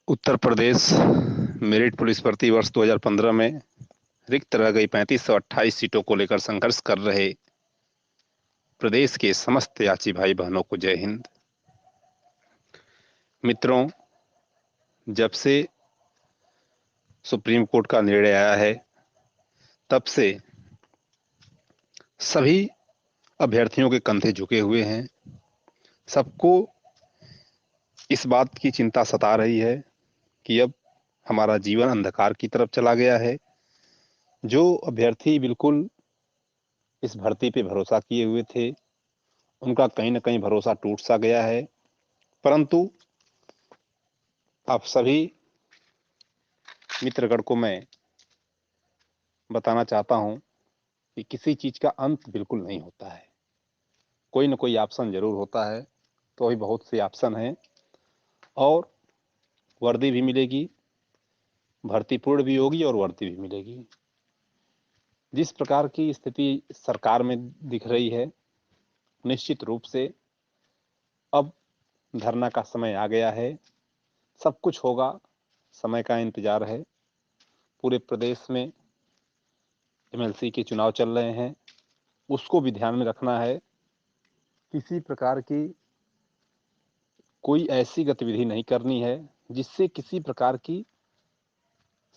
Uttar Pradesh merit police भर्ती वर्ष 2015 में रिक्त रह गई 3528 सीटों को लेकर संघर्ष कर रहे प्रदेश के समस्त याची भाई बहनों को जय हिंद। मित्रों, जब से सुप्रीम कोर्ट का निर्णय आया है तब से सभी अभ्यर्थियों के कंधे झुके हुए हैं। सबको इस बात की चिंता सता रही है कि अब हमारा जीवन अंधकार की तरफ चला गया है। जो अभ्यर्थी बिल्कुल इस भर्ती पे भरोसा किए हुए थे, उनका कहीं न कहीं भरोसा टूट सा गया है। परंतु आप सभी मित्रगण को मैं बताना चाहता हूं कि किसी चीज का अंत बिल्कुल नहीं होता है। कोई न कोई ऑप्शन जरूर होता है। तो अभी बहुत से ऑप्शन हैं और वर्दी भी मिलेगी, भर्ती पूर्ण भी होगी और वर्दी भी मिलेगी। जिस प्रकार की स्थिति सरकार में दिख रही है, निश्चित रूप से अब धरना का समय आ गया है। सब कुछ होगा, समय का इंतजार है। पूरे प्रदेश में एमएलसी के चुनाव चल रहे हैं, उसको भी ध्यान में रखना है। किसी प्रकार की कोई ऐसी गतिविधि नहीं करनी है जिससे किसी प्रकार की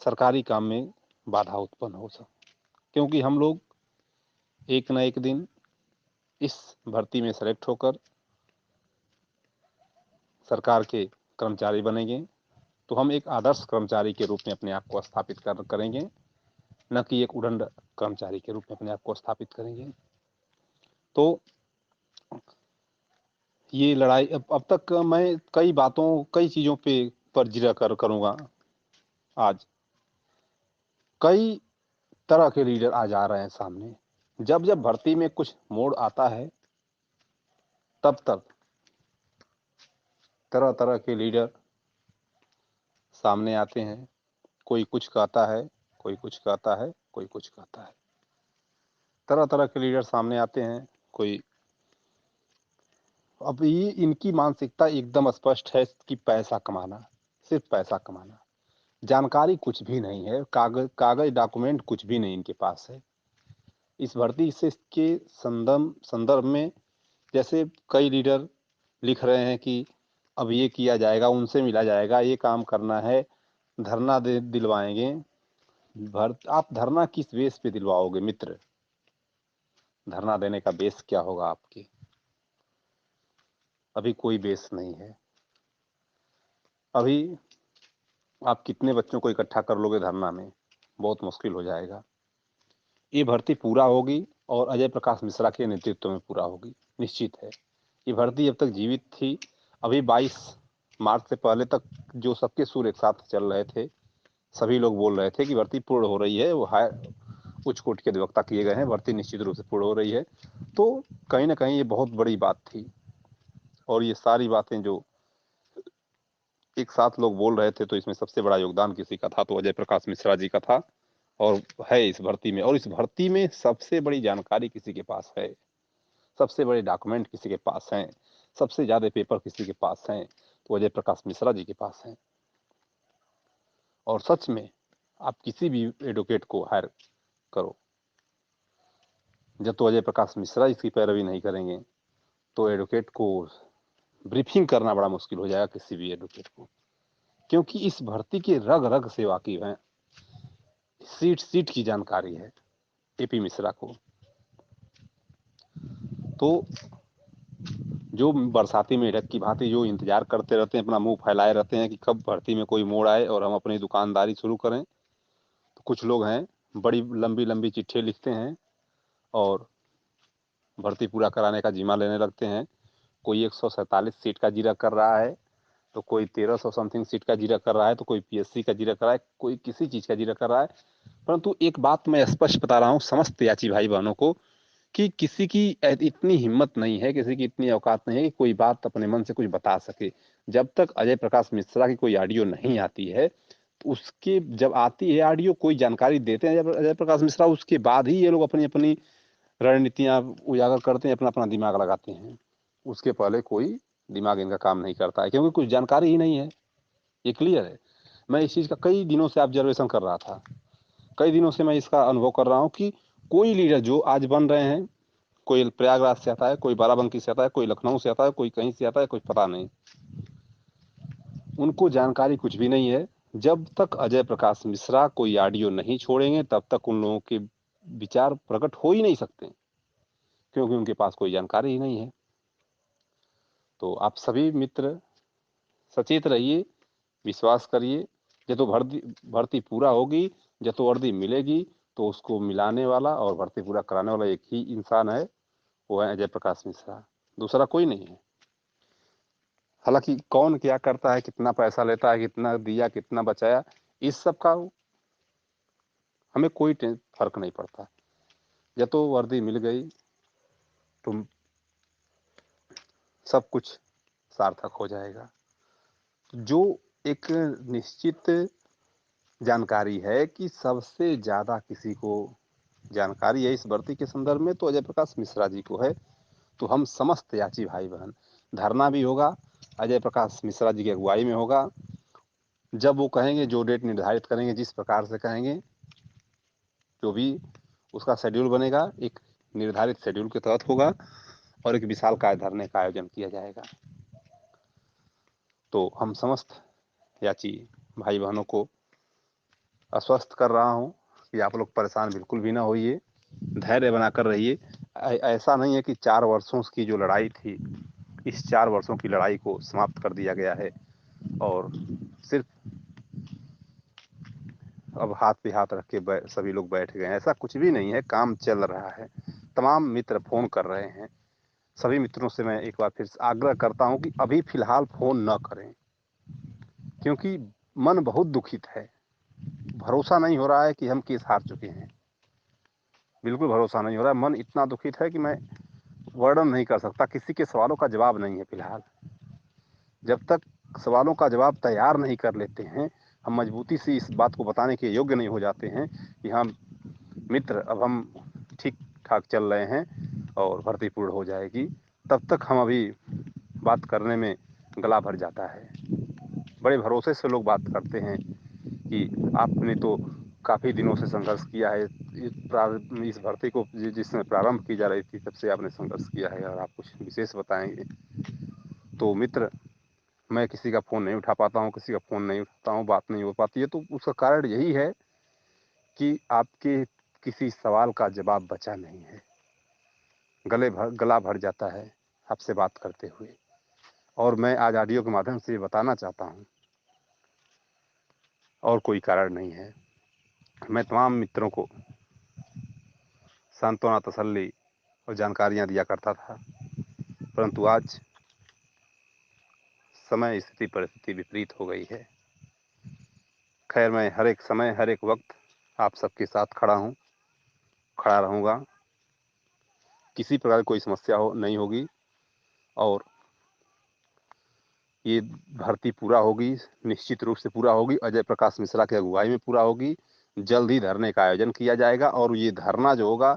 सरकारी काम में बाधा उत्पन्न हो सके, क्योंकि हम लोग एक न एक दिन इस भर्ती में सेलेक्ट होकर सरकार के कर्मचारी बनेंगे, तो हम एक आदर्श कर्मचारी के रूप में अपने आप को स्थापित करेंगे, न कि एक उदंड कर्मचारी के रूप में अपने आप को स्थापित करेंगे। तो ये लड़ाई अब तक मैं कई चीजों पर जिक्र करूंगा। आज कई तरह के लीडर आ जा रहे हैं सामने। जब जब भर्ती में कुछ मोड़ आता है, तब तब तरह तरह के लीडर सामने आते हैं। कोई कुछ कहता है, कोई कुछ कहता है, कोई कुछ कहता है। तरह तरह के लीडर सामने आते हैं। कोई अब ये इनकी मानसिकता एकदम स्पष्ट है कि पैसा कमाना, सिर्फ पैसा कमाना। जानकारी कुछ भी नहीं है, कागज डॉक्यूमेंट कुछ भी नहीं इनके पास है। इस भर्ती से के संदर्भ में जैसे कई लीडर लिख रहे हैं कि अब ये किया जाएगा, उनसे मिला जाएगा, ये काम करना है, धरना दिलवाएंगे। आप धरना किस बेस पे दिलवाओगे मित्र? धरना देने का बेस क्या होगा आपकी? अभी कोई बेस नहीं है। अभी आप कितने बच्चों को इकट्ठा कर लोगे धरना में? बहुत मुश्किल हो जाएगा। ये भर्ती पूरा होगी और अजय प्रकाश मिश्रा के नेतृत्व में पूरा होगी, निश्चित है। ये भर्ती अब तक जीवित थी। अभी 22 मार्च से पहले तक जो सबके सुर एक साथ चल रहे थे, सभी लोग बोल रहे थे कि भर्ती पूर्ण हो रही है। वो उच्च कोर्ट के अधिवक्ता किए गए हैं, भर्ती निश्चित रूप से पूर्ण हो रही है। तो कहीं ना कहीं ये बहुत बड़ी बात थी। और ये सारी बातें जो एक साथ लोग बोल रहे थे, तो इसमें सबसे बड़ा योगदान किसी का था तो अजय प्रकाश मिश्रा जी का था और है इस भर्ती में। और इस भर्ती में सबसे बड़ी जानकारी किसी के पास है, सबसे बड़े डॉक्यूमेंट किसी के पास हैं, सबसे ज्यादा पेपर किसी के पास हैं, तो अजय प्रकाश मिश्रा जी के पास हैं। और सच में आप किसी भी एडवोकेट को हायर करो, जब तो अजय प्रकाश मिश्रा इसकी पैरवी नहीं करेंगे तो एडवोकेट को ब्रीफिंग करना बड़ा मुश्किल हो जाएगा किसी भी एडवोकेट को, क्योंकि इस भर्ती के रग रग से वाकिफ हैं। सीट सीट की जानकारी है एपी मिश्रा को। तो जो बरसाती मेढक की भांति जो इंतजार करते रहते हैं, अपना मुंह फैलाए रहते हैं कि कब भर्ती में कोई मोड़ आए और हम अपनी दुकानदारी शुरू करें, तो कुछ लोग हैं बड़ी लंबी लंबी चिट्ठी लिखते हैं और भर्ती पूरा कराने का जिम्मा लेने लगते हैं। कोई 147 सीट का जिक्र कर रहा है, तो कोई 1300 समथिंग सीट का जिक्र कर रहा है, तो कोई पीएससी का जिक्र कर रहा है, कोई किसी चीज का जिक्र कर रहा है। परंतु एक बात मैं स्पष्ट बता रहा हूं समस्त याची भाई बहनों को कि किसी की इतनी हिम्मत नहीं है, किसी की इतनी औकात नहीं है कि कोई बात अपने मन से कुछ बता सके। जब तक अजय प्रकाश मिश्रा की कोई ऑडियो नहीं आती है, तो उसके जब आती है ऑडियो, कोई जानकारी देते हैं अजय प्रकाश मिश्रा, उसके बाद ही ये लोग अपनी अपनी रणनीतियां उजागर करते हैं, अपना अपना दिमाग लगाते हैं। उसके पहले कोई दिमाग इनका काम नहीं करता है, क्योंकि कुछ जानकारी ही नहीं है। ये क्लियर है। मैं इस चीज़ का कई दिनों से ऑब्जर्वेशन कर रहा था। कई दिनों से मैं इसका अनुभव कर रहा हूँ कि कोई लीडर जो आज बन रहे हैं, कोई प्रयागराज से आता है, कोई बाराबंकी से आता है, कोई लखनऊ से आता है, कोई कहीं से आता है, कुछ पता नहीं। उनको जानकारी कुछ भी नहीं है। जब तक अजय प्रकाश मिश्रा कोई ऑडियो नहीं छोड़ेंगे, तब तक उन लोगों के विचार प्रकट हो ही नहीं सकते, क्योंकि उनके पास कोई जानकारी ही नहीं है। तो आप सभी मित्र सचेत रहिए, विश्वास करिए। जब तो भर्ती पूरा होगी, जब तो वर्दी मिलेगी, तो उसको मिलाने वाला और भर्ती पूरा कराने वाला एक ही इंसान है, वो है अजय प्रकाश मिश्रा, दूसरा कोई नहीं है। हालांकि कौन क्या करता है, कितना पैसा लेता है, कितना दिया, कितना बचाया, इस सब का हमें कोई फर्क नहीं पड़ता। जब तो वर्दी मिल गई तो सब कुछ सार्थक हो जाएगा। जो एक निश्चित जानकारी है कि सबसे ज्यादा किसी को जानकारी है इस भर्ती के संदर्भ में, तो अजय प्रकाश मिश्रा जी को है। तो हम समस्त याची भाई बहन, धरना भी होगा, अजय प्रकाश मिश्रा जी की अगुवाई में होगा। जब वो कहेंगे, जो डेट निर्धारित करेंगे, जिस प्रकार से कहेंगे, जो भी उसका शेड्यूल बनेगा, एक निर्धारित शेड्यूल के तहत होगा और एक विशालकाय धरने का आयोजन किया जाएगा। तो हम समस्त याची भाई बहनों को आश्वस्त कर रहा हूं कि आप लोग परेशान बिल्कुल भी ना होइए, धैर्य बनाकर रहिए। ऐसा नहीं है कि 4 वर्षों की जो लड़ाई थी, इस 4 वर्षों की लड़ाई को समाप्त कर दिया गया है और सिर्फ अब हाथ पे हाथ रख के सभी लोग बैठ गए हैं। ऐसा कुछ भी नहीं है, काम चल रहा है। तमाम मित्र फोन कर रहे हैं। सभी मित्रों से मैं एक बार फिर आग्रह करता हूं कि अभी फिलहाल फोन न करें, क्योंकि मन बहुत दुखित है। भरोसा नहीं हो रहा है कि हम केस हार चुके हैं। बिल्कुल भरोसा नहीं हो रहा है। मन इतना दुखित है कि मैं वर्णन नहीं कर सकता। किसी के सवालों का जवाब नहीं है फिलहाल। जब तक सवालों का जवाब तैयार नहीं कर लेते हैं, हम मजबूती से इस बात को बताने के योग्य नहीं हो जाते हैं कि हम मित्र, अब हम ठीक ठाक चल रहे हैं और भर्ती पूर्ण हो जाएगी, तब तक हम अभी बात करने में गला भर जाता है। बड़े भरोसे से लोग बात करते हैं कि आपने तो काफ़ी दिनों से संघर्ष किया है, इस भर्ती को जिसमें प्रारंभ की जा रही थी तब से आपने संघर्ष किया है और आप कुछ विशेष बताएंगे। तो मित्र, मैं किसी का फ़ोन नहीं उठा पाता हूँ, किसी का फ़ोन नहीं उठाता हूँ, बात नहीं हो पाती है। तो उसका कारण यही है कि आपके किसी सवाल का जवाब बचा नहीं है। गला भर जाता है आपसे बात करते हुए। और मैं आज ऑडियो के माध्यम से बताना चाहता हूँ, और कोई कारण नहीं है। मैं तमाम मित्रों को सांत्वना, तसल्ली और जानकारियाँ दिया करता था, परंतु आज समय, स्थिति, परिस्थिति विपरीत हो गई है। खैर, मैं हर एक समय, हर एक वक्त आप सबके साथ खड़ा हूँ, खड़ा रहूँगा। किसी प्रकार की कोई समस्या नहीं होगी और ये भर्ती पूरा होगी, निश्चित रूप से पूरा होगी। अजय प्रकाश मिश्रा की अगुवाई में पूरा होगी। जल्द ही धरने का आयोजन किया जाएगा और ये धरना जो होगा,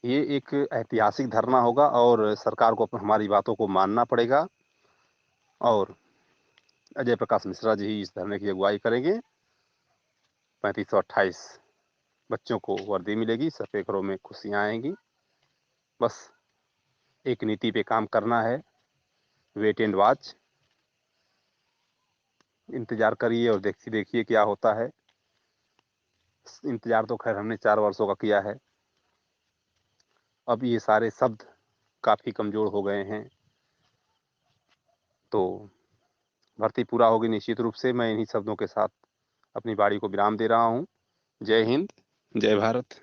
ये एक ऐतिहासिक धरना होगा और सरकार को हमारी बातों को मानना पड़ेगा और अजय प्रकाश मिश्रा जी ही इस धरने की अगुवाई करेंगे। 3528 बच्चों को वर्दी मिलेगी, सफेद घरों में खुशियाँ आएंगी। बस एक नीति पे काम करना है, वेट एंड वॉच। इंतजार करिए और देखिए क्या होता है। इंतजार तो खैर हमने 4 वर्षों का किया है। अब ये सारे शब्द काफ़ी कमज़ोर हो गए हैं। तो भर्ती पूरा होगी निश्चित रूप से। मैं इन्हीं शब्दों के साथ अपनी बारी को विराम दे रहा हूँ। जय हिंद, जय भारत।